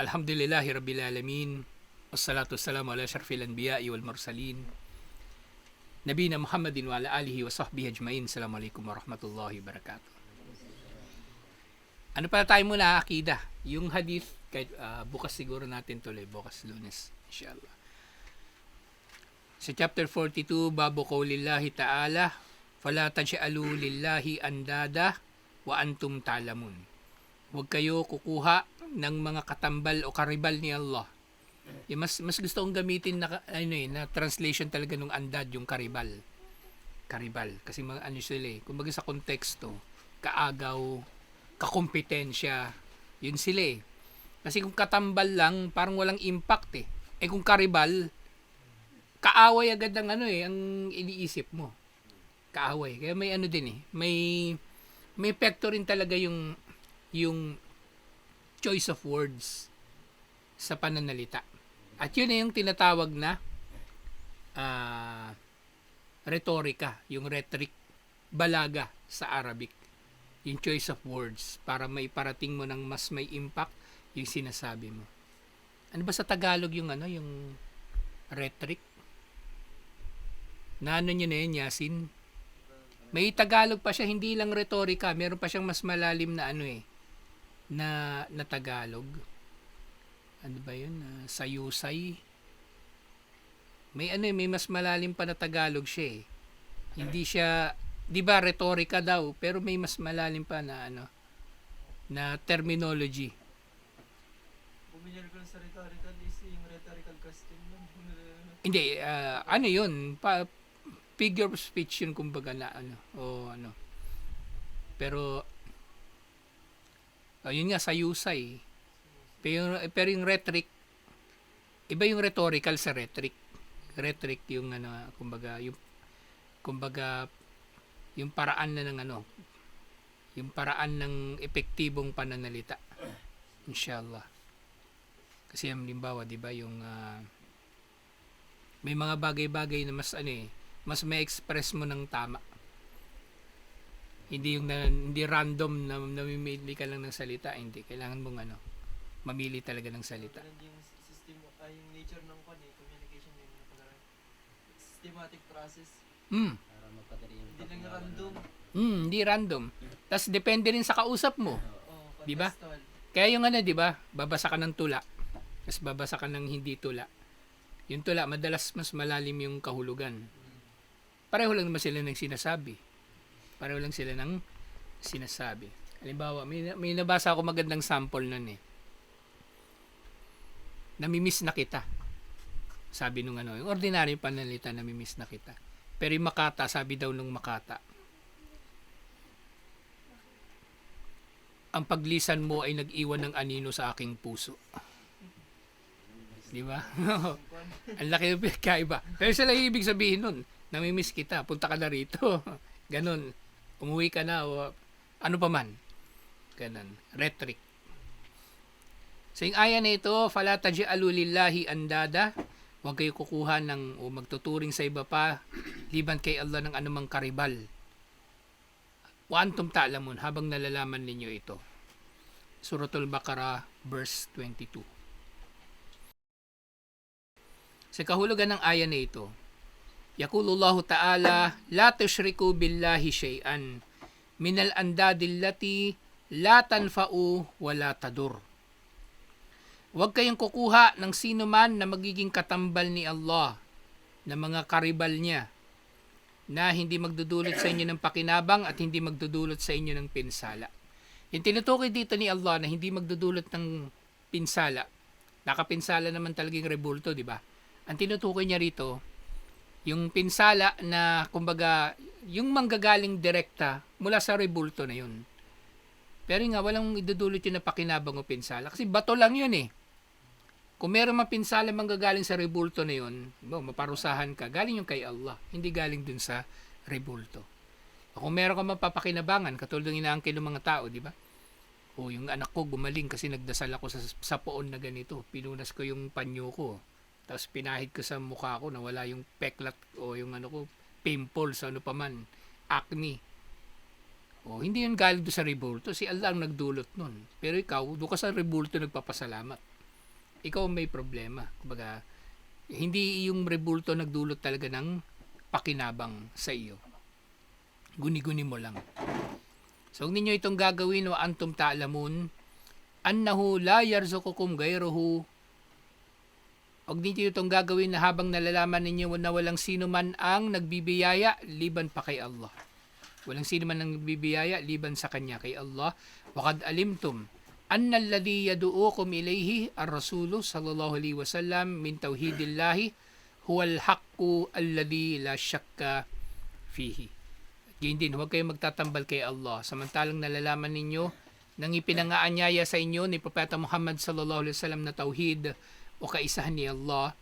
Alhamdulillahi Rabbil Alamin. Wassalatu wassalamu ala syarfil anbiya'i wal mursalin. Nabina Muhammadin wa ala alihi wa sahbihi ajmain. Assalamualaikum warahmatullahi wabarakatuh. Ano pala tayo muna, akida? Yung hadith, kahit bukas siguro natin tuloy, bukas Lunes, inshallah. Sa chapter 42, babu qawlillahi ta'ala, fala taj'alu lillahi andada wa antum ta'lamun. Huwag kayo kukuha ng mga katambal o karibal ni Allah. Mas gusto kong gamitin na translation talaga nung andad, yung karibal. Karibal. Kasi sila eh. Kumbaga sa konteksto, kaagaw, kakompetensya, yun sila eh. Kasi kung katambal lang, parang walang impact eh. Kung karibal, kaaway agad ang ang iniisip mo. Kaaway. Kaya may din eh. May epekto rin talaga yung choice of words sa pananalita. At yun yung tinatawag na retorika, yung rhetoric, balaga sa Arabic. Yung choice of words para maiparating mo ng mas may impact yung sinasabi mo. Ano ba sa Tagalog yung yung rhetoric? Na nyo na yun, Yasin? May Tagalog pa siya, hindi lang retorika, meron pa siyang mas malalim na na Tagalog. Ano ba yun? Sayusay. May may mas malalim pa na Tagalog siya eh. Hindi siya, di ba retorika daw, pero may mas malalim pa na na terminology. Bumili ko sa rhetorical is yung rhetorical casting nun. Hindi, yun? Figure of speech yun kumbaga na Pero, yun nga, sayusay. Pero yung rhetoric, iba yung rhetorical sa rhetoric. Rhetoric yung kumbaga yung paraan na ng yung paraan ng epektibong pananalita. Inshallah. Kasi halimbawa, 'di ba, yung may mga bagay-bagay na mas may express mo ng tama. Hindi yung hindi random na namimili ka lang ng salita, hindi kailangan mong mamili talaga ng salita. Yung system, yung nature ng communication, yung systematic process. Para magpadali yung Hindi lang random. Hindi random. Tapos depende rin sa kausap mo. Di ba? Contextual. Kaya yung di ba? Babasa ka ng tula. Tapos babasa ka ng hindi tula. Yung tula, madalas mas malalim yung kahulugan. Pareho lang naman sila ng sinasabi. Pareho lang sila ng sinasabi. Halimbawa, may nabasa ako magandang sample nun eh. Namimiss na kita. Sabi nung yung ordinary panalita, namimiss na kita. Pero yung Makata, sabi daw nung Makata, ang paglisan mo ay nag-iwan ng anino sa aking puso. Di ba? Ang laki ng pinagkaiba. Pero sila ibig sabihin nun, namimiss kita, punta ka na rito. Ganon. Umuwi ka na o ano pa man. Ganon. Rhetoric. So yung aya na ito, fala taj'alu lillahi andada, huwag kayo kukuha o magtuturing sa iba pa liban kay Allah ng anumang karibal. Wa antum ta'lamun, habang nalalaman ninyo ito. Suratul Baqarah verse 22. Sa kahulugan ng aya na ito, yaqulullahu ta'ala, la tushriku billahi shay'an minal andadillati la tanfa'u wa la tadur. Huwag kayong kukuha ng sino man na magiging katambal ni Allah, na mga karibal niya, na hindi magdudulot sa inyo ng pakinabang at hindi magdudulot sa inyo ng pinsala. Yung tinutukoy dito ni Allah na hindi magdudulot ng pinsala, nakapinsala naman talaga yung rebulto, di ba? Ang tinutukoy niya rito, yung pinsala na kumbaga, yung manggagaling direkta mula sa rebulto na yun. Pero nga, walang idudulot yun na pakinabang o pinsala. Kasi bato lang yun eh. Kung meron mapinsala manggagaling sa rebulto na yun, maparusahan ka, galing yung kay Allah, hindi galing dun sa rebulto. O kung meron ka mapapakinabangan, katulad ng inaangkin ng mga tao, di ba? O yung anak ko gumaling kasi nagdasal ako sa poon na ganito, pinunas ko yung panyo ko, tapos pinahid ko sa mukha ko na wala yung peklat o yung pimples, pa man, acne. O hindi yun galing doon sa rebulto, si Allah ang nagdulot nun. Pero ikaw, doon ka sa rebulto nagpapasalamat. ikaw may problema. Kumbaga, hindi yung rebulto nagdulot talaga ng pakinabang sa iyo. Guni-guni mo lang. So, huwag ninyo itong gagawin wa antum ta'lamun annahu la yarzuqukum ghayruhu. Huwag ninyo itong gagawin na habang nalalaman ninyo na walang sino man ang nagbibiyaya liban pa kay Allah. Walang sino man ang nagbibiyaya liban sa Kanya, kay Allah. Waqad alimtum anna alladhi yad'uukum ilayhi ar-rasulu sallallahu alaihi wasallam min tauhidillahi huwal haqqu alladhi la shakka fihi. Ganyan din, huwag kayong magtatambal kay Allah. Samantalang nalalaman ninyo nang ipinangaanyaya sa inyo ni Propeta Muhammad sallallahu alaihi wasallam na tauhid o kaisahan ni Allah,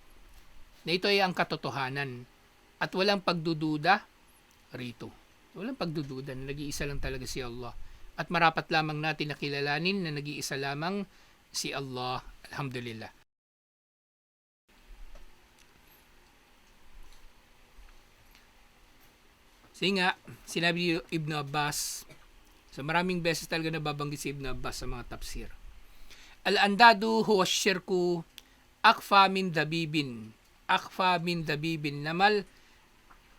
na ito ay ang katotohanan. At walang pagdududa rito. Walang pagdududa na nag-iisa lang talaga si Allah. At marapat lamang natin nakilalanin na nag-iisa lamang si Allah. Alhamdulillah. Kasi nga, sinabi ni Ibn Abbas, so maraming beses talaga nababanggit si Ibn Abbas sa mga tafsir. Al-andadu huwa syirku akfa min dabibin. Akfa min dabibin namal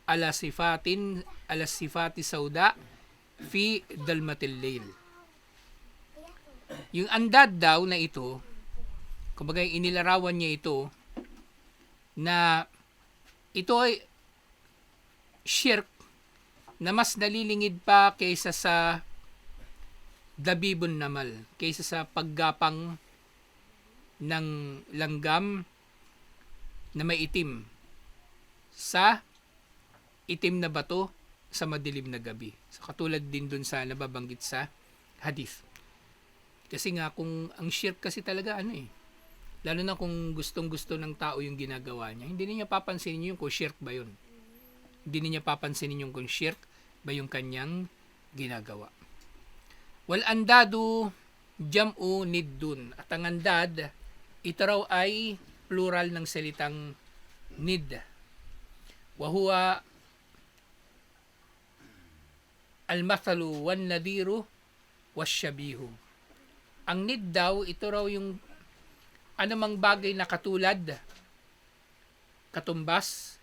ala sifati sauda fi dalmatil layl. Yung andad daw na ito, kumbaga inilarawan niya ito, na ito ay shirk na mas nalilingid pa kaysa sa dabibun namal, kaysa sa paggapang ng langgam na may itim sa itim na bato sa madilim na gabi. So, katulad din dun sa nababanggit sa hadith. Kasi nga, kung ang shirk kasi talaga, lalo na kung gustong-gusto ng tao yung ginagawa niya, hindi niya papansinin yung kung shirk ba yun. Hindi niya papansinin yung kung shirk ba yung kanyang ginagawa. Wal andadu jam'u niddun. At ang andad, ito raw ay plural ng salitang nid. Wahuwa al-mathalu wan nadiru wasyabihu. Ang nid daw, ito raw yung anumang bagay na katulad, katumbas,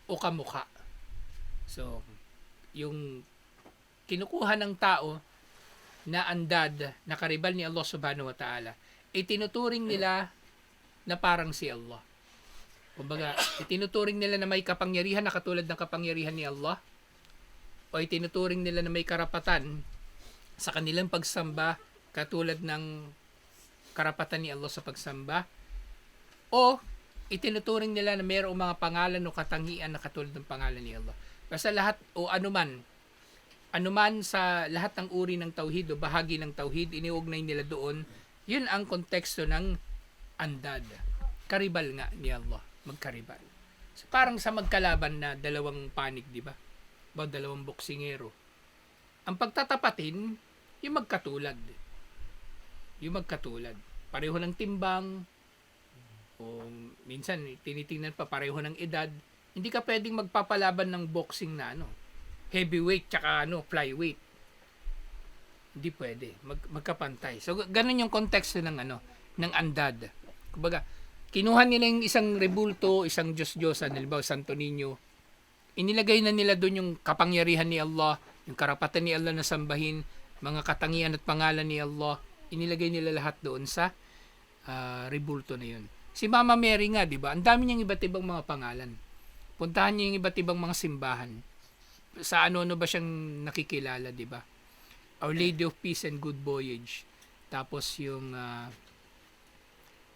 o kamukha. So, yung kinukuha ng tao na andad, na karibal ni Allah subhanahu wa ta'ala, itinuturing nila na parang si Allah. Kumbaga, itinuturing nila na may kapangyarihan na katulad ng kapangyarihan ni Allah, o itinuturing nila na may karapatan sa kanilang pagsamba katulad ng karapatan ni Allah sa pagsamba, o itinuturing nila na mayroong mga pangalan o katangian na katulad ng pangalan ni Allah. Basta lahat o anuman sa lahat ng uri ng tauhid o bahagi ng tauhid, iniugnay nila doon, yun ang konteksto ng andad. Karibal nga ni Allah, magkaribal. So, parang sa magkalaban na dalawang panig, di ba? O dalawang boksingero. Ang pagtatapatin, yung magkatulad. Yung magkatulad. Pareho ng timbang, o minsan tinitingnan pa pareho ng edad. Hindi ka pwedeng magpapalaban ng boxing na heavyweight tsaka flyweight. Hindi pwede. Magkapantay. So ganun yung konteksto ng ng andad. Kumbaga, kinuha nila yung isang rebulto, isang Diyos-Diyosan, halimbawa Santo Niño. Inilagay na nila doon yung kapangyarihan ni Allah, yung karapatan ni Allah na sambahin, mga katangian at pangalan ni Allah. Inilagay nila lahat doon sa rebulto na yun. Si Mama Mary nga, di ba? Ang dami niyang iba't ibang mga pangalan. Puntahan niyo yung iba't ibang mga simbahan. Sa ano ba siyang nakikilala, di ba? Our Lady of Peace and Good Voyage. Tapos yung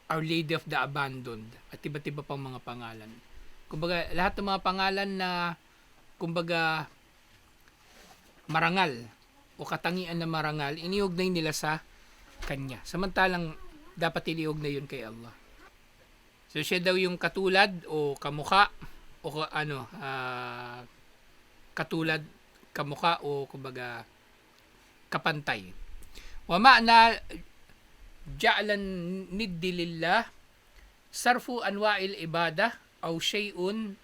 Our Lady of the Abandoned. At iba't iba pang mga pangalan. Kumbaga, lahat ng mga pangalan na kumbaga marangal o katangian na marangal, iniugnay nila sa Kanya. Samantalang dapat iniugnay yun kay Allah. So siya daw yung katulad o kamukha o katulad, kamukha o kumbaga kapantay. Wa ma'na ja'lan niddi lillah sarfu anwa'il ibadah aw shay'un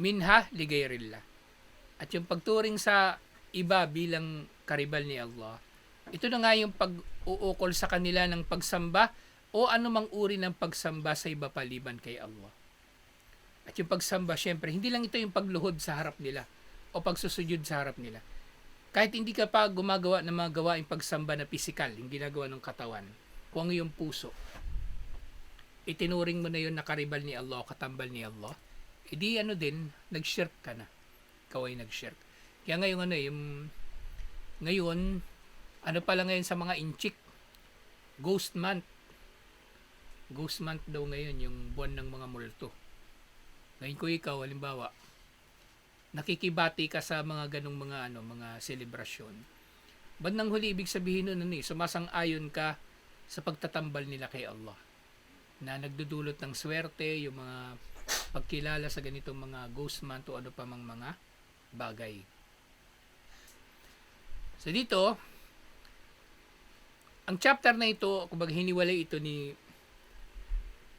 minha li ghayrillah. At yung pagturing sa iba bilang karibal ni Allah, ito na nga yung pag-uukol sa kanila ng pagsamba o anumang uri ng pagsamba sa iba paliban kay Allah. At yung pagsamba, syempre, hindi lang ito yung pagluhod sa harap nila o pagsusujud sa harap nila. Kahit hindi ka pa gumagawa ng mga gawaing pagsamba na pisikal, yung ginagawa ng katawan, kung ang iyong puso, itinuring mo na yun na karibal ni Allah o katambal ni Allah, edi ano din, nag-shirk ka na. Ikaw ay nag-shirk. Kaya ngayon, ano pala ngayon sa mga inchik, Ghost month. Ghost month daw ngayon, yung buwan ng mga multo. Ngayon ko ikaw, halimbawa, nakikibati ka sa mga ganong mga selebrasyon. Bandang huli, ibig sabihin nun, sumasang-ayon ka sa pagtatambal nila kay Allah. Na nagdudulot ng swerte, yung mga pagkilala sa ganitong mga ghost month o ano pa mang mga bagay. So dito, ang chapter na ito, kumbaga hiniwalay ito ni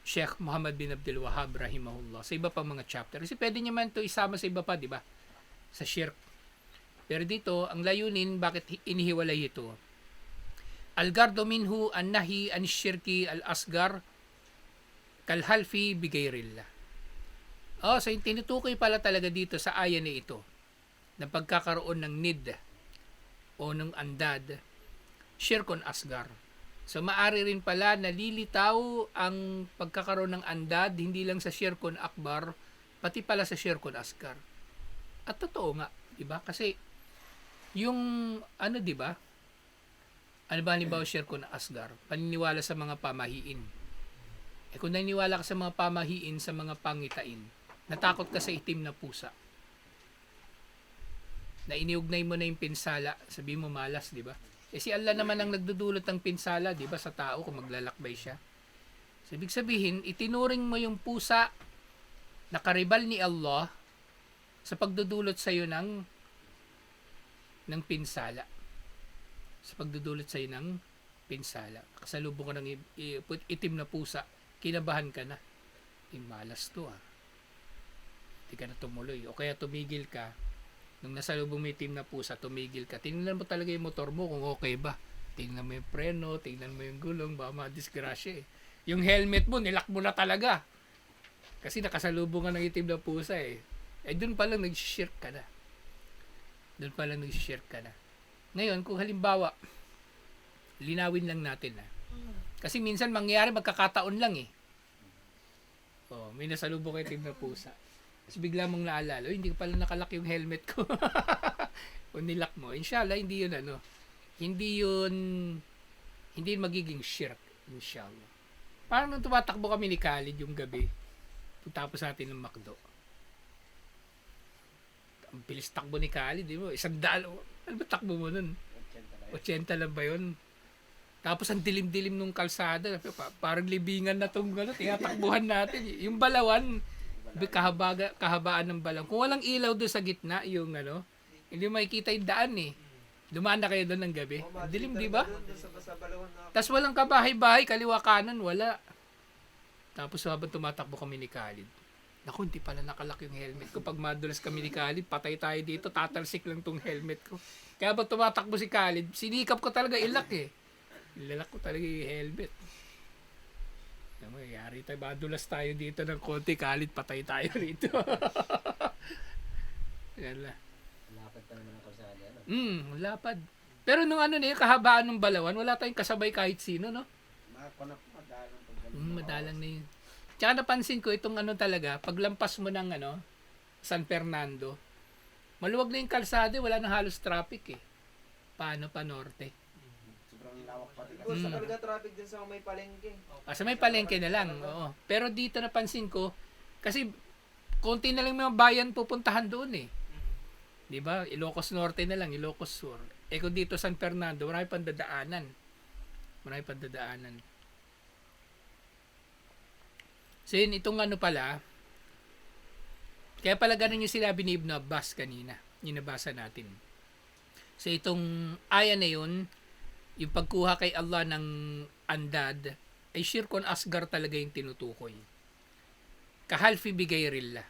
Sheikh Muhammad bin Abdul Wahhab rahimahullah sa iba pang mga chapter. Kasi pwede niya man ito isama sa iba pa, di ba? Sa shirk. Pero dito, ang layunin, bakit inihiwalay ito? Al-gardo minhu an-nahi an-shirki al-asgar kalhalfi bigayrillah. So yung tinutukoy pala talaga dito sa aya na ito ng pagkakaroon ng nid o ng andad, shirkun asgar. So maari rin pala nalilitaw ang pagkakaroon ng andad hindi lang sa shirkun akbar, pati pala sa shirkun asgar. At totoo nga, 'di ba? Kasi yung di ba? Ano ba halimbawa shirkun asgar? Paniniwala sa mga pamahiin. Kung naniniwala ka sa mga pamahiin, sa mga pangitain, natakot ka sa itim na pusa, na iniugnay mo na yung pinsala, sabi mo malas, di ba? Si Allah naman ang nagdudulot ng pinsala, di ba, sa tao kung maglalakbay siya. So, ibig sabihin, itinuring mo yung pusa na karibal ni Allah sa pagdudulot sa iyo ng pinsala. Sa pagdudulot sa iyo ng pinsala. Kasalubong ka ng itim na pusa, kinabahan ka na. Malas to Hindi ka na tumuloy. O kaya tumigil ka. Nung nasa lubong may itim na pusa, tumigil ka. Tingnan mo talaga yung motor mo kung okay ba. Tingnan mo yung preno, tingnan mo yung gulong, baka madisgrasya Yung helmet mo, nilak mo na talaga. Kasi nakasalubong ka ng itim na pusa doon pa lang nag-shirk ka na. Ngayon, kung halimbawa, linawin lang natin Kasi minsan mangyayari magkakataon lang may nasalubong kayo itim na pusa. Tapos bigla mong naalala, hindi ko pala nakalak yung helmet ko. O nilak mo. Inshallah, hindi yun magiging shirk. Inshallah. Parang nung tumatakbo kami ni Khalid yung gabi, tapos natin ng McDo. Ang bilis takbo ni Khalid, di ba? 100. Ano ba takbo mo nun? 80 lang ba yun? Tapos ang dilim-dilim nung kalsada. Parang libingan na itong tinatakbuhan natin. Yung balawan, kahabaan ng balang. Kung walang ilaw doon sa gitna, yung hindi makikita yung daan Dumaan na kayo doon ng gabi. Dilim, di ba? Tapos walang kabahay-bahay, kaliwa kanan, wala. Tapos habang tumatakbo kami ni Khalid, naku, hindi pala nakalak yung helmet ko. Pag madulas kami ni Khalid, patay tayo dito, tatalsik lang tong helmet ko. Kaya habang tumatakbo si Khalid, sinikap ko talaga ilak Ilalak ko talaga yung helmet. Yari tayo, madulas tayo dito ng konti, Khalid, patay tayo rito. Yan lang. Lapad pa naman ang kalsada. Lapad. Pero nung yung kahabaan ng balawan, wala tayong kasabay kahit sino, no? Madalang na yun. Tsaka napansin ko, itong talaga, paglampas mo ng San Fernando, maluwag na yung kalsada, wala na halos traffic Paano pa norte? Sa talaga traffic din sa may palengke. Sa may palengke na lang, oo. Pero dito napansin ko, kasi konti na lang mga bayan pupuntahan doon 'Di ba? Ilocos Norte na lang, Ilocos Sur. Kung dito San Fernando, marami pang dadaanan. So yun, itong pala, kaya pala ganun yung sinabi ni Ibn Abbas kanina, yung nabasa natin. So itong aya na yun, yung pagkuha kay Allah ng andad, ay shirkun asgar talaga yung tinutukoy. Kahalfi bigayrillah.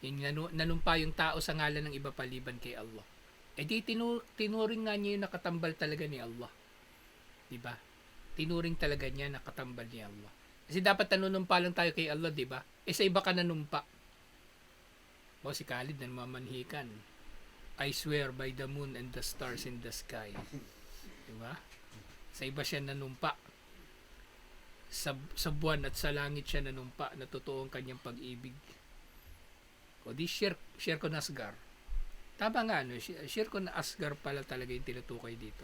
Yung nanumpa yung tao sa ngalan ng iba paliban kay Allah. Di tinuring nga niya yung nakatambal talaga ni Allah. Diba? tinuring talaga niya na katambal ni Allah. Kasi dapat nanunumpa lang tayo kay Allah, di ba? Sa iba ka nanumpa. O si Khalid na mamanhikan. I swear by the moon and the stars in the sky. Di ba? Sa iba siya nanumpa. Sa buwan at sa langit siya nanumpa na totoo ang kanyang pag-ibig. O di Shirkun Asgar. Tama nga, no? Shirkun Asgar pala talaga yung tinutukoy dito.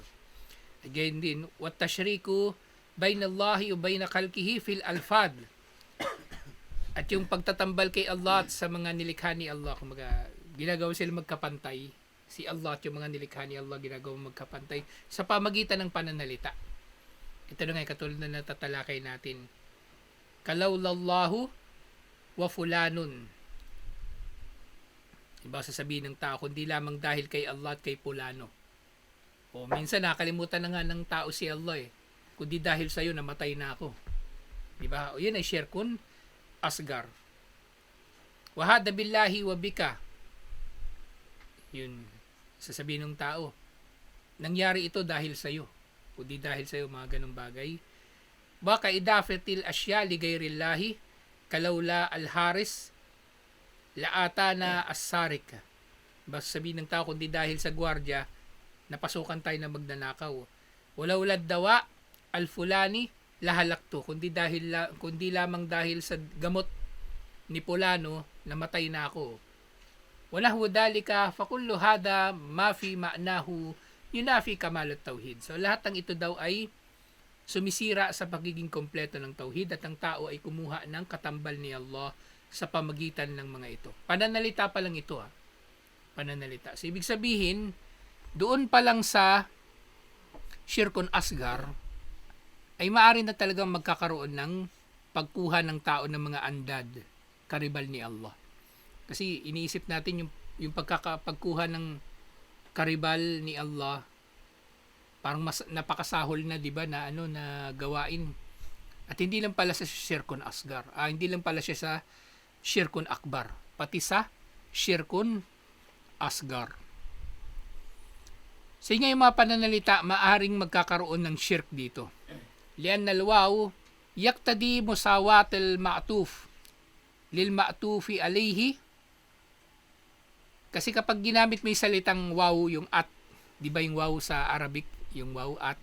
Again din, wat tashriku bainallahi wa baina khalqihi fil alfad. At yung pagtatambal kay Allah at sa mga nilikha ni Allah, kumaga ginagawa sila magkapantay. Si Allah at yung mga nilikha ni Allah ginagawa magkapantay sa pamagitan ng pananalita. Ito na nga katulad na natatalakay natin. Kalawlallahu wa fulanun. Iba sasabihin ng tao, kundi lamang dahil kay Allah at kay Pulano. O minsan nakalimutan na nga ng tao si Allah eh. Kundi dahil sa'yo namatay na ako. Diba? O yun ay Shirkun Asgar. Wahada billahi wa bika. Yun. Sasabihin ng tao, nangyari ito dahil sa'yo. Kundi dahil sa'yo mga ganong bagay. Baka idafatil asya li gayrillahi kalawla al-haris laata na as-sarik. Basta sabihin ng tao, kundi dahil sa gwardya, napasukan tayo na magnanakaw. Walawlad dawa al-fulani lahalakto. Kundi lamang dahil sa gamot ni Pulano, namatay na ako. Wala huwa dalika fakullu hada ma fi ma'nahu yunafi kamal at-tauhid. So lahat ng ito daw ay sumisira sa pagiging kompleto ng tauhid at ang tao ay kumuha ng katambal ni Allah sa pamagitan ng mga ito. Pananalita pa lang ito Pananalita. So ibig sabihin, doon pa lang sa Shirkun Asgar ay maaari na talagang magkakaroon ng pagkuha ng tao ng mga andad, karibal ni Allah. Kasi iniisip natin yung pagkuha ng karibal ni Allah, parang mas napakasahol na, 'di ba, na na gawain. At hindi lang pala sa Shirkun Asgar. Hindi lang pala siya sa Shirkun Akbar, pati sa Shirkun Asgar. Sa yung mga pananalita, maaring magkakaroon ng shirk dito. Lian nalwaw, yaktadi musawat al-ma'tuf lil ma'tufi alayhi. Kasi kapag ginamit mo yung salitang waw, yung at, di ba yung waw sa Arabic, yung waw at,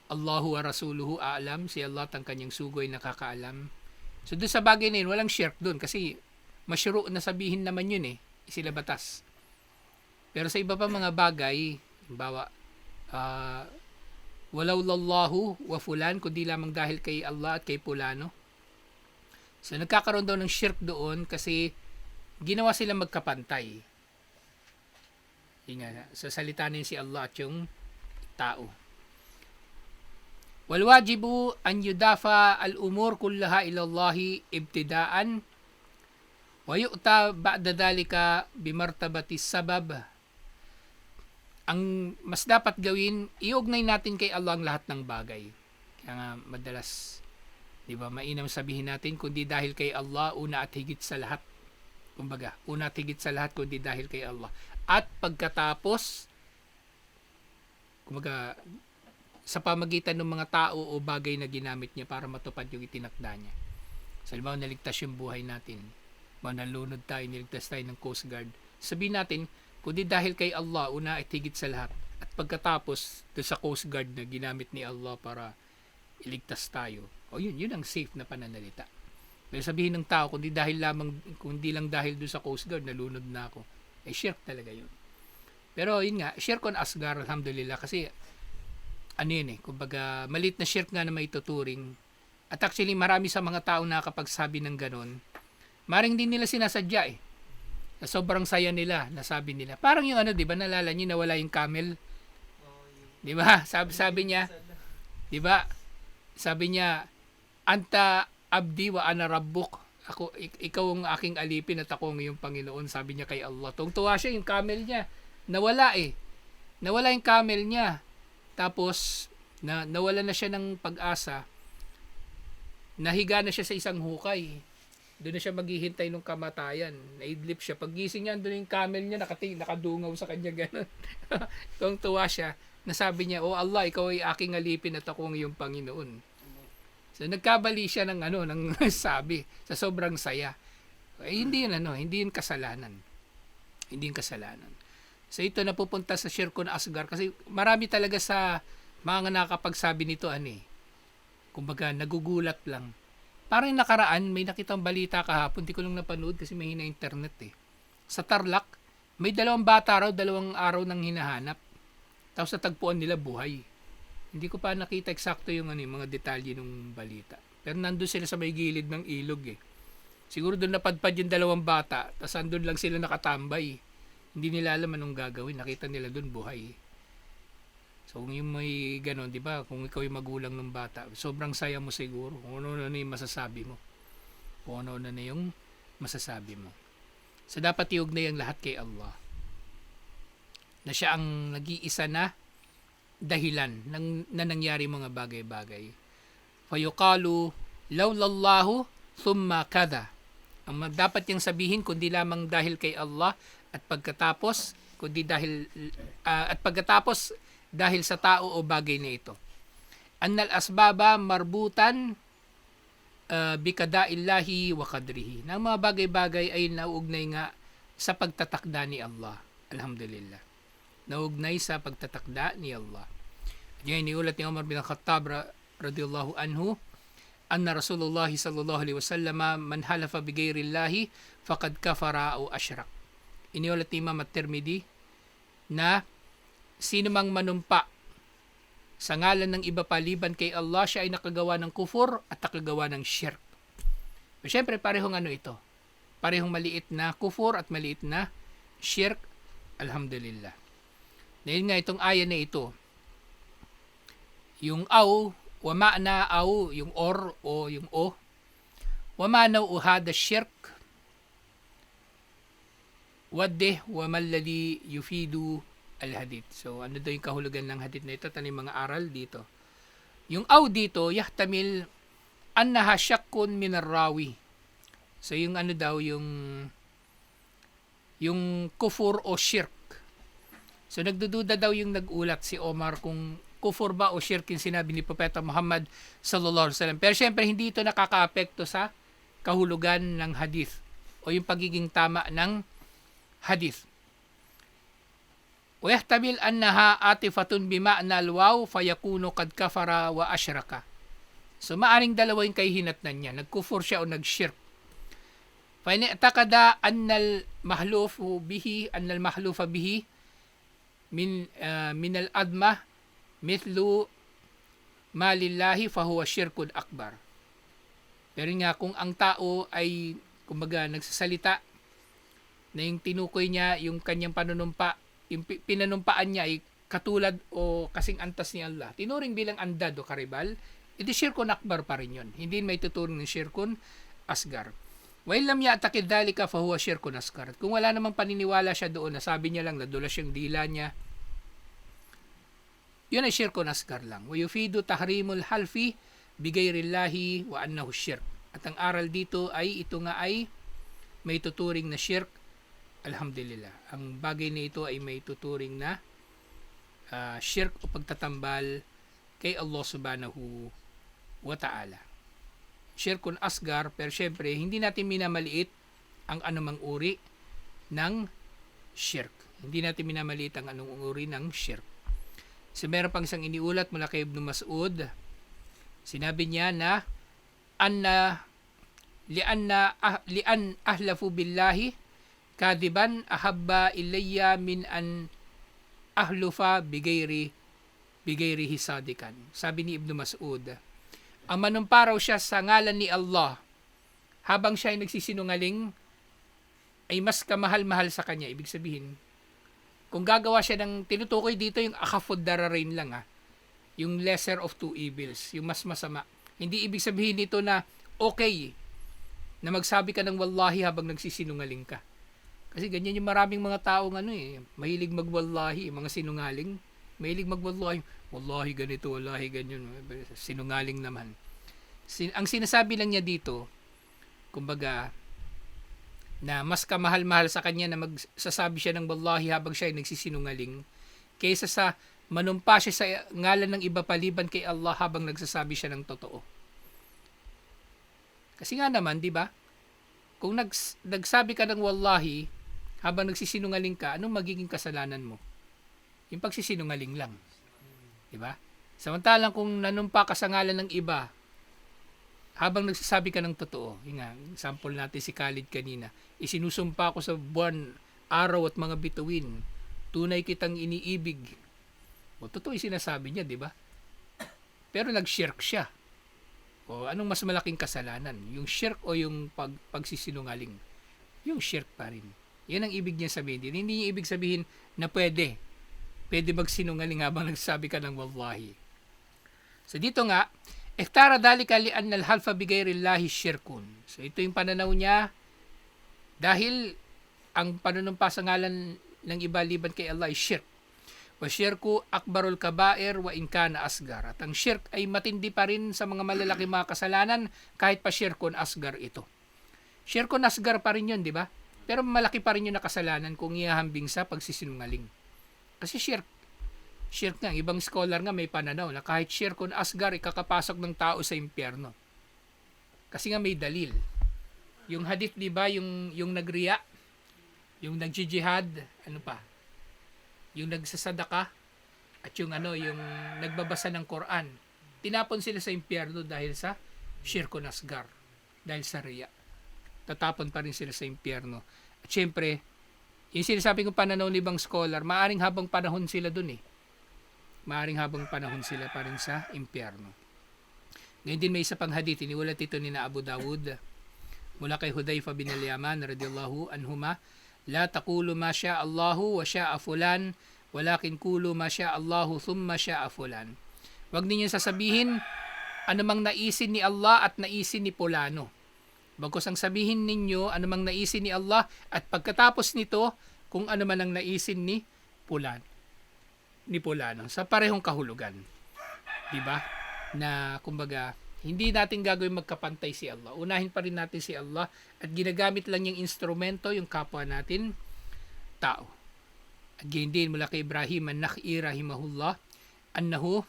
Allahu wa rasuluhu a'lam, si Allah at ang kanyang sugoy nakakaalam. So doon sa bagay na yun, walang shirk doon kasi masyuro na sabihin naman yun sila batas. Pero sa iba pa mga bagay, halimbawa, walaw lallahu wa fulan, kundi lamang dahil kay Allah at kay Pulano. So nagkakaroon daw ng shirk doon kasi ginawa sila magkapantay. Sa salita na si Allah at yung tao. Wal wajibu an yudafa al-umur kullaha ila Allah ibtidaan wa yu'ta ba'da dhalika bimartabati sabab. Ang mas dapat gawin, iugnay natin kay Allah ang lahat ng bagay. Kaya nga madalas, di ba, mainam sabihin natin, kundi dahil kay Allah, una at higit sa lahat. Kumbaga, una at higit sa lahat, kundi dahil kay Allah. At pagkatapos, kumbaga, sa pamagitan ng mga tao o bagay na ginamit niya para matupad yung itinakda niya. So, halimbawa, naligtas yung buhay natin. Nalunod tayo, niligtas tayo ng Coast Guard. Sabihin natin, kundi dahil kay Allah, una at higit sa lahat. At pagkatapos, doon sa Coast Guard na ginamit ni Allah para iligtas tayo. O yun ang safe na pananalita. Pero sabihin ng tao, kundi lang dahil doon sa Coast Guard, nalunod na ako. Shirk talaga yun. Pero yun nga, Shirkun Asgar, alhamdulillah, kasi kumbaga, malit na shirk nga na may tuturing. At actually, marami sa mga tao na kapag sabi ng ganon, maring din nila sinasadya na sobrang saya nila, nasabi nila. Parang yung di ba, nalala niyo nawala yung camel? Di ba? Sabi niya, di ba? Sabi niya, anta abdi wa ana rabbuk. Ikaw ang aking alipin at ako ang iyong Panginoon, sabi niya kay Allah. Tuwa siya, yung camel niya. Nawala Nawala yung camel niya. Tapos, nawala na siya ng pag-asa. Nahiga na siya sa isang hukay. Doon na siya maghihintay ng kamatayan. Naidlip siya. Paggising niya, doon yung camel niya nakadungaw sa kanya. Ganun. Tuwa siya. Nasabi niya, "Oh Allah, ikaw ay aking alipin at ako ang iyong Panginoon." So nagkabali siya ng ng sabi sa sobrang saya. Hindi yun hindi yun kasalanan. Hindi yun kasalanan. So ito napupunta sa Shirkun Asgar kasi marami talaga sa mga nakakapagsabi nito kumbaga nagugulat lang. Parang nakaraan, may nakitang balita kahapon, di ko lang napanood kasi may hina internet Sa Tarlac, may 2 bata raw, 2 araw nang hinahanap. Tapos natagpuan nila buhay. Hindi ko pa nakita eksakto yung mga detalye ng balita. Pero nandun sila sa may gilid ng ilog Siguro doon napadpad yung 2 bata, tapos andun lang sila nakatambay. Hindi nila alam anong gagawin. Nakita nila doon buhay. So kung yung may ganon, di ba? Kung ikaw yung magulang ng bata, sobrang saya mo siguro. Kung ano na yung masasabi mo. Kung ano na yung masasabi mo. So dapat iugnay ang lahat kay Allah. Na siya ang nag-iisa na dahilan na nangyari mga bagay-bagay. Fayuqalu lawlallahu thumma kada. Ang dapat niyang sabihin kundi lamang dahil kay Allah at pagkatapos dahil sa tao o bagay na ito. Annal asbaba marbutan bikadaillahi wa qadrihi. Na mga bagay-bagay ay nauugnay nga sa pagtatakda ni Allah. Alhamdulillah. Nauugnay sa pagtatakda ni Allah. Yan iniulat ni Umar bin Khattab radhiyallahu anhu, anna Rasulullah sallallahu alaihi wasallam man halafa bi ghairillahi faqad kafara o asyrak. Iniulat ni Imam At-Tirmidhi na sino mang manumpa sa ngalan ng iba paliban kay Allah, siya ay nakagawa ng kufur at nakagawa ng shirk. Siyempre, parehong ito. Parehong maliit na kufur at maliit na shirk. Alhamdulillah. Dahil nga itong aya na ito, yung aw, wa ma'na aw, yung or o yung o, wa ma'na uhada shirk, wadde wa malladhi yufidu al-hadith. So, ano daw yung kahulugan ng hadith na ito? Tanim mga aral dito. Yung aw dito, yahtamil annaha syakkun min ar-rawi. So, yung yung kufur o shirk. So, nagdududa daw yung nag-ulat si Omar kung kufur ba o shirk yung sinabi ni Propeta Muhammad sallallahu alaihi wasallam. Pero syempre, hindi ito nakaka-apekto sa kahulugan ng hadith o yung pagiging tama ng hadith. ويحتمل أنها عاطفة بمعنى الواو فيكون قد كفر وأشرك. So maaring dalawa yung kahihinatnan niya. Nagkufur siya o nagshirk. فإن اعتقد أن المحلوف به من الأدمة مثل ما لله فهو شرك أكبر. Pero nga kung ang tao ay kumbaga nagsasalita na yung tinukoy niya yung kanyang panunumpa, yung pinanumpaan niya ay katulad o kasing antas ni Allah, tinuring bilang andad o karibal, iti syirkun akbar pa rin yun. Hindi may tuturing ng syirkun asgar. Wa illam ya'taqid dhalika fa huwa syirkun asgar. Kung wala namang paniniwala siya doon, nasabi niya lang, nadulas yung dila niya, yun ay syirkun asgar lang. Wa yufidu tahrimul halfi bigayrillahi wa annahu syirk. At ang aral dito ay ito nga ay may tuturing na syirk. Alhamdulillah. Ang bagay na ito ay may tuturing na shirk o pagtatambal kay Allah subhanahu wa ta'ala. Shirkun asgar, pero syempre, hindi natin minamaliit ang anumang uri ng shirk. Hindi natin minamaliit ang anumang uri ng shirk. So, meron pang isang iniulat mula kay Ibn Mas'ud. Sinabi niya na lian ahlafu billahi kadiban ahabba ilayya min an ahlufa bigayri hisadikan. Sabi ni Ibn Mas'ud, ang manumpa raw siya sa ngalan ni Allah habang siya ay nagsisinungaling ay mas kamahal-mahal sa kanya. Ibig sabihin, kung gagawa siya ng tinutukoy dito yung akhafud dararain lang yung lesser of two evils, yung mas masama. Hindi ibig sabihin nito na okay na magsabi ka ng wallahi habang nagsisinungaling ka. Kasi ganyan yung maraming mga taong mahilig magwallahi, mga sinungaling. Mahilig magwallahi, wallahi ganito, wallahi ganyan. Sinungaling naman. Ang sinasabi lang niya dito, kumbaga, na mas kamahal-mahal sa kanya na magsasabi siya ng wallahi habang siya ay nagsisinungaling kaysa sa manumpa siya sa ngalan ng iba paliban kay Allah habang nagsasabi siya ng totoo. Kasi nga naman, di ba? Kung nagsabi ka ng wallahi habang nagsisinungaling ka, anong magiging kasalanan mo? Yung pagsisinungaling lang. Di ba? Samantalang kung nanumpa ka sa ngalan ng iba habang nagsasabi ka ng totoo, yun nga, sample natin si Khalid kanina, isinusumpa ko sa buwan, araw at mga bituin, tunay kitang iniibig. O totoo yung sinasabi niya, di ba? Pero nag-shirk siya. O anong mas malaking kasalanan? Yung shirk o yung pagsisinungaling? Yung shirk pa rin. Yan ang ibig niya sabihin. Hindi niya ibig sabihin na pwede magsinungaling habang nagsasabi ka ng wallahi. So dito nga, iktara dalika li'anna al-halfa bigayrillahi shirkun. So ito yung pananaw niya dahil ang panunumpa sa ngalan ng iba liban kay Allah ay shirk. Wa syirku akbarul kabair wa in kana asgar. At ang shirk ay matindi pa rin sa mga malalaki mga kasalanan kahit pa syirkun asgar ito. Syirkun asgar pa rin yun, di ba? Pero malaki pa rin yung nakasalanan kung ihahambing sa pagsisinungaling. Kasi shirk nga, ibang scholar nga may pananaw na kahit syirkun asgar, ikakapasok ng tao sa impyerno. Kasi nga may dalil. Yung hadith, di ba, yung nagriya, yung nagjihad, ano pa? Yung nagsasadaka at yung nagbabasa ng Quran. Tinapon sila sa impyerno dahil sa syirkun asgar, dahil sa riya. Tatapon pa rin sila sa impyerno. At syempre, yung sinasabi kong pananaw ng ibang scholar, maaring habang panahon sila dun eh. Maaring habang panahon sila pa rin sa impyerno. Ngayon din may isa pang hadith, iniulat ito ni na Abu Dawud mula kay Hudayfa bin al-Yaman radiyallahu anhuma, la taqulu ma syaa Allahu wa syaa fulan, walakin qulu ma syaa Allahu thumma syaa fulan. Wag ninyo sasabihin anumang naisin ni Allah at naisin ni Pulano. Bagkus ang sabihin ninyo anumang naisin ni Allah at pagkatapos nito kung ano man ang naisin ni Pulano. Sa parehong kahulugan. 'Di ba? Na kumbaga hindi natin gagawin magkapantay si Allah. Unahin pa rin natin si Allah at ginagamit lang yung instrumento, yung kapwa natin, tao. At ganyan din mula kay Ibrahim an-Nakh'i rahimahullah, annahu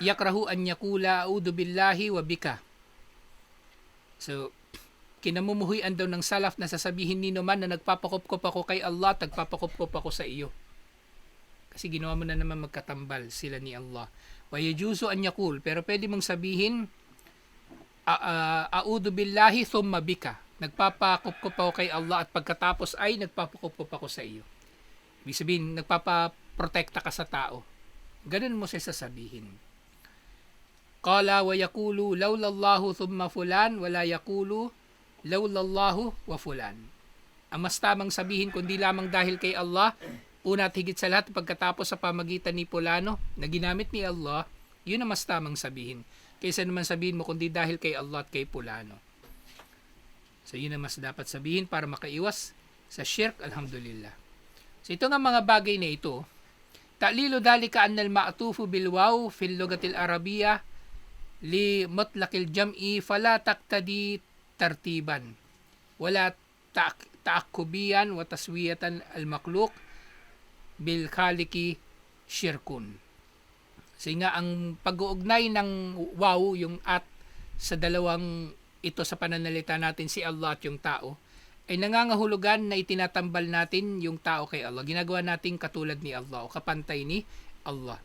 yakrahu an yakula a'udhu billahi wa bika. So, kinamumuhuyan daw ng salaf na sasabihin ni naman na nagpapakupkop ako kay Allah, nagpapakupkop ako sa iyo. Kasi ginawa mo na naman magkatambal sila ni Allah. Wa yajuzu an yakul, pero pwede mong sabihin a'udhu billahi thumma bika. Nagpapakupkop ako kay Allah at pagkatapos ay nagpapakupkop ako sa iyo. Ibig sabihin, nagpapaprotekta ka sa tao. Ganun mo siya sasabihin. Qala wa yaqulu laulallahu thumma fulan wala yaqulu laulallahu wa fulan. Ang mas tamang sabihin kundi lamang dahil kay Allah, una at higit sa lahat pagkatapos sa pamagitan ni Pulano na ginamit ni Allah, yun ang mas tamang sabihin. Kaysa naman sabihin mo kundi dahil kay Allah at kay Pulano. So yun ang mas dapat sabihin para makaiwas sa shirk, alhamdulillah. So ito nga mga bagay na ito, ta'lilu dalika annal ma'tufu bil waw fil lugatil arabiyya li mutlaqil jam'i fala taqtadi tartiban wala ta'akkubiyan wa taswiyatan al makhluq bil khaliqi syirkun. So nga ang pag-uugnay ng waw, yung at sa dalawang ito sa pananalita natin si Allah at yung tao, ay nangangahulugan na itinatambal natin yung tao kay Allah. Ginagawa natin katulad ni Allah o kapantay ni Allah.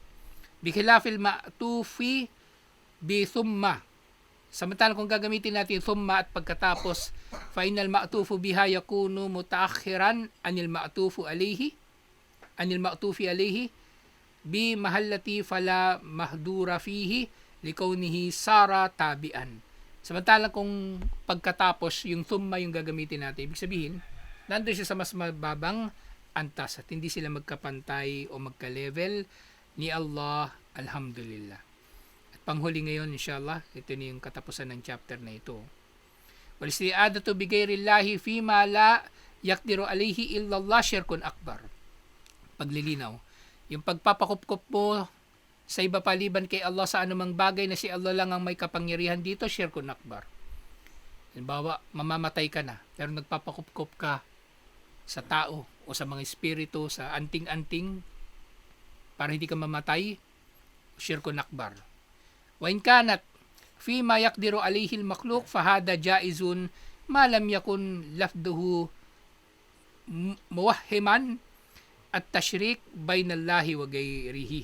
Bikhilafil ma'tufi bi thumma. Samantalang kung gagamitin natin thumma at pagkatapos, fa inal ma'tufu biha yakunu mutaakhiran anil ma'tufi alayhi bi mahallati fala mahdura fihi likawnihi sara tabian. Samantalang kung pagkatapos yung thumma yung gagamitin natin, ibig sabihin nandun siya sa mas mababang antas at hindi sila magkapantay o magka-level ni Allah, alhamdulillah. At panghuli ngayon inshallah, ito na yung katapusan ng chapter na ito. Wal isti'adatu bi ghairillahi fima la yaqdiru alayhi illallah syirkun akbar. Paglilinaw, yung pagpapakupkop mo sa iba paliban kay Allah sa anumang bagay na si Allah lang ang may kapangyarihan dito, syirkun akbar. Halimbawa, mamamatay ka na, pero nagpapakupkop ka sa tao o sa mga espiritu, sa anting-anting, para hindi ka mamatay, syirkun akbar. Wa in kanat fi ma yaqdiru alayhi al-makhluq fahada jaizun ma lam yakun lafduhu muwahhiman at tashrik bainallahi wa ghairihi.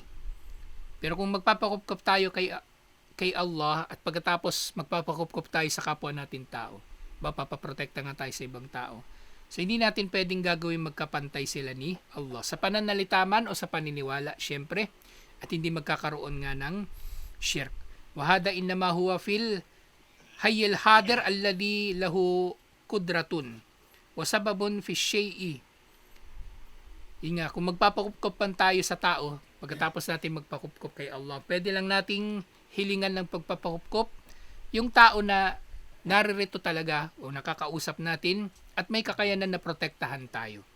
Pero kung magpapakupkop tayo kay Allah at pagkatapos magpapakupkop tayo sa kapwa natin tao, papaprotekta nga tayo sa ibang tao. So hindi natin pwedeng gagawin magkapantay sila ni Allah sa pananalita man o sa paniniwala, syempre, at hindi magkakaroon nga ng shirk. Wahada innama huwa fil hayyil hadir alladhi lahu kudratun wa sababun fi syai'i. Yun nga, kung magpapakupkupan tayo sa tao, pagkatapos natin magpakupkup kay Allah, pwede lang nating hilingan ng pagpapakupkup yung tao na naririto talaga o nakakausap natin at may kakayanan na protektahan tayo.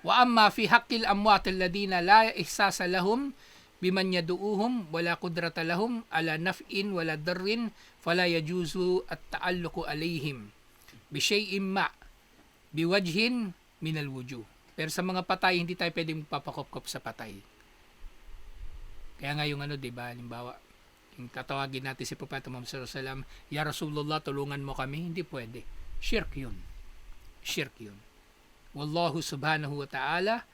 Wa amma fi haqqil amwat alladina la ihsasa lahum biman yaduuhum wala qudrata lahum ala naf'in wala darrin fala yajuzu at ta'alluqu alayhim bi shay'in ma biwajhin min alwujuh. Pero sa mga patay, hindi tayo pwedeng magpapakopkop sa patay. Kaya nga yung di ba, halimbawa, yung tatawagin natin si Propeta Muhammad sallallahu alaihi wasallam, Ya Rasulullah, tulungan mo kami, hindi pwede. Shirk yun. Shirk yun. Wallahu subhanahu wa ta'ala,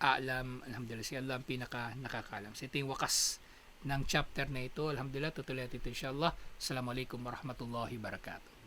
a'lam, alhamdulillah, si Allah ang pinaka nakakalam. So ito yung wakas ng chapter na ito. Alhamdulillah, tutuloy natin ito insyaAllah. Assalamualaikum warahmatullahi wabarakatuh.